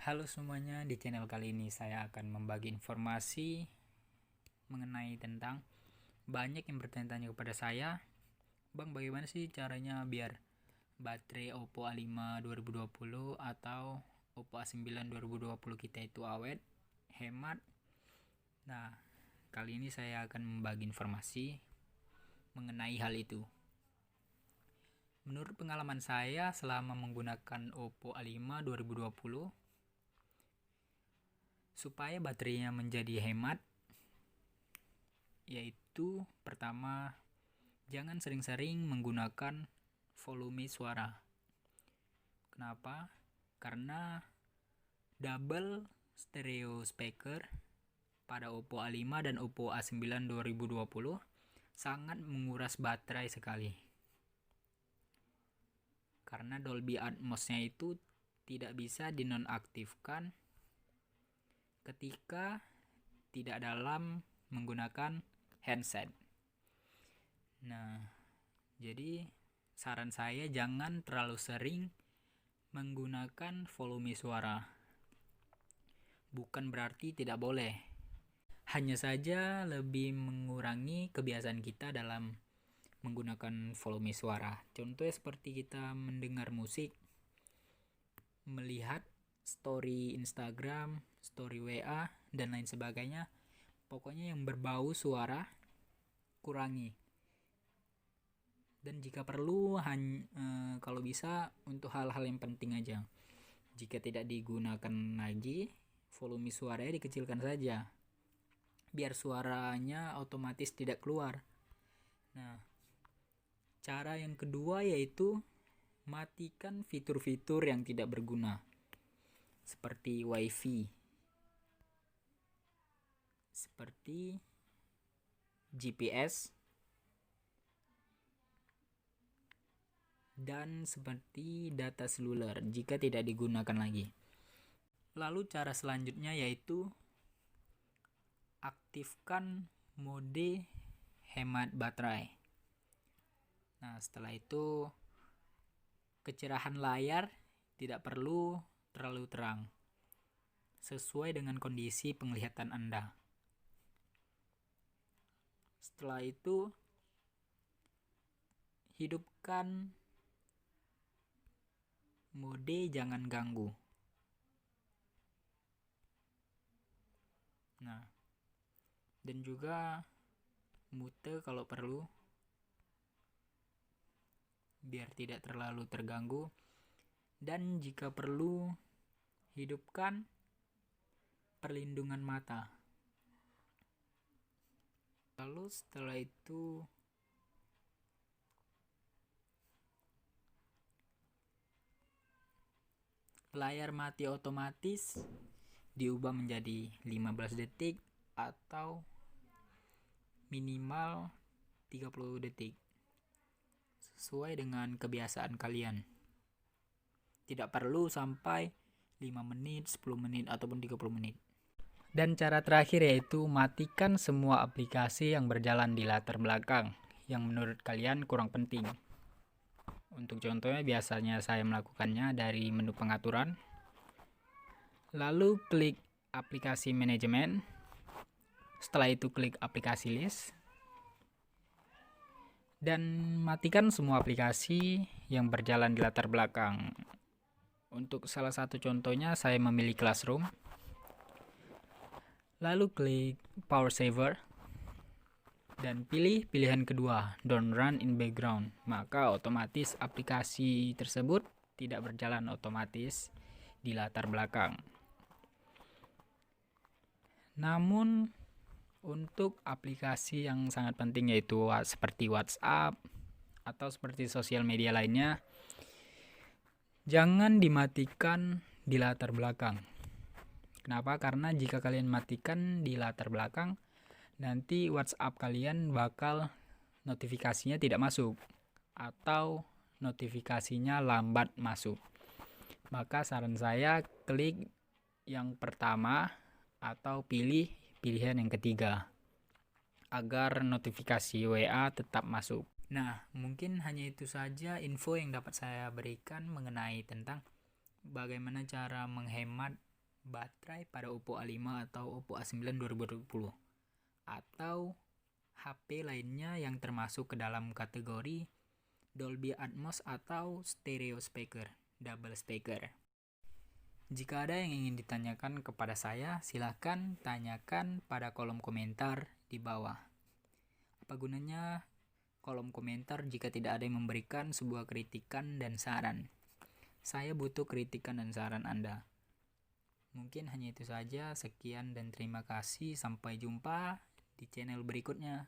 Halo semuanya, di channel kali ini saya akan membagi informasi mengenai tentang banyak yang bertanya-tanya kepada saya, Bang, bagaimana sih caranya biar baterai Oppo A5 2020 atau Oppo A9 2020 kita itu awet, hemat. Nah, kali ini saya akan membagi informasi mengenai hal itu. Menurut pengalaman saya selama menggunakan Oppo A5 2020, supaya baterainya menjadi hemat, yaitu pertama, jangan sering-sering menggunakan volume suara. Kenapa? Karena double stereo speaker pada Oppo A5 dan Oppo A9 2020 sangat menguras baterai sekali. Karena Dolby Atmos-nya itu tidak bisa dinonaktifkan ketika tidak dalam menggunakan handset. Nah, jadi saran saya jangan terlalu sering menggunakan volume suara. Bukan berarti tidak boleh. Hanya saja lebih mengurangi kebiasaan kita dalam menggunakan volume suara. Contohnya seperti kita mendengar musik, melihat story Instagram, story WA, dan lain sebagainya. Pokoknya yang berbau suara kurangi. Dan jika perlu kalau bisa untuk hal-hal yang penting aja. Jika tidak digunakan lagi, volume suaranya dikecilkan saja, biar suaranya otomatis tidak keluar. Nah, cara yang kedua yaitu matikan fitur-fitur yang tidak berguna, seperti WiFi, seperti GPS, dan seperti data seluler jika tidak digunakan lagi. Lalu cara selanjutnya yaitu aktifkan mode hemat baterai. Nah, setelah itu kecerahan layar tidak perlu terlalu terang, sesuai dengan kondisi penglihatan Anda. Setelah itu hidupkan mode jangan ganggu. Nah, dan juga mute kalau perlu, biar tidak terlalu terganggu. Dan jika perlu, hidupkan perlindungan mata. Lalu setelah itu layar mati otomatis diubah menjadi 15 detik atau minimal 30 detik, sesuai dengan kebiasaan kalian. Tidak perlu sampai 5 menit, 10 menit, ataupun 30 menit. Dan cara terakhir yaitu matikan semua aplikasi yang berjalan di latar belakang yang menurut kalian kurang penting. Untuk contohnya biasanya saya melakukannya dari menu pengaturan, lalu klik aplikasi manajemen, setelah itu klik aplikasi list, dan matikan semua aplikasi yang berjalan di latar belakang. Untuk salah satu contohnya saya memilih Classroom, lalu klik Power Saver, dan pilih pilihan kedua, Don't Run in Background. Maka otomatis aplikasi tersebut tidak berjalan otomatis di latar belakang. Namun untuk aplikasi yang sangat penting yaitu seperti WhatsApp atau seperti sosial media lainnya, jangan dimatikan di latar belakang. Kenapa? Karena jika kalian matikan di latar belakang, nanti WhatsApp kalian bakal notifikasinya tidak masuk atau notifikasinya lambat masuk. Maka saran saya klik yang pertama atau pilih pilihan yang ketiga agar notifikasi WA tetap masuk. Nah, mungkin hanya itu saja info yang dapat saya berikan mengenai tentang bagaimana cara menghemat baterai pada Oppo A5 atau Oppo A9 2020, atau HP lainnya yang termasuk ke dalam kategori Dolby Atmos atau stereo speaker, double speaker. Jika ada yang ingin ditanyakan kepada saya, silahkan tanyakan pada kolom komentar di bawah. Apa gunanya kolom komentar jika tidak ada yang memberikan sebuah kritikan dan saran? Saya butuh kritikan dan saran Anda. Mungkin hanya itu saja. Sekian dan terima kasih. Sampai jumpa di channel berikutnya.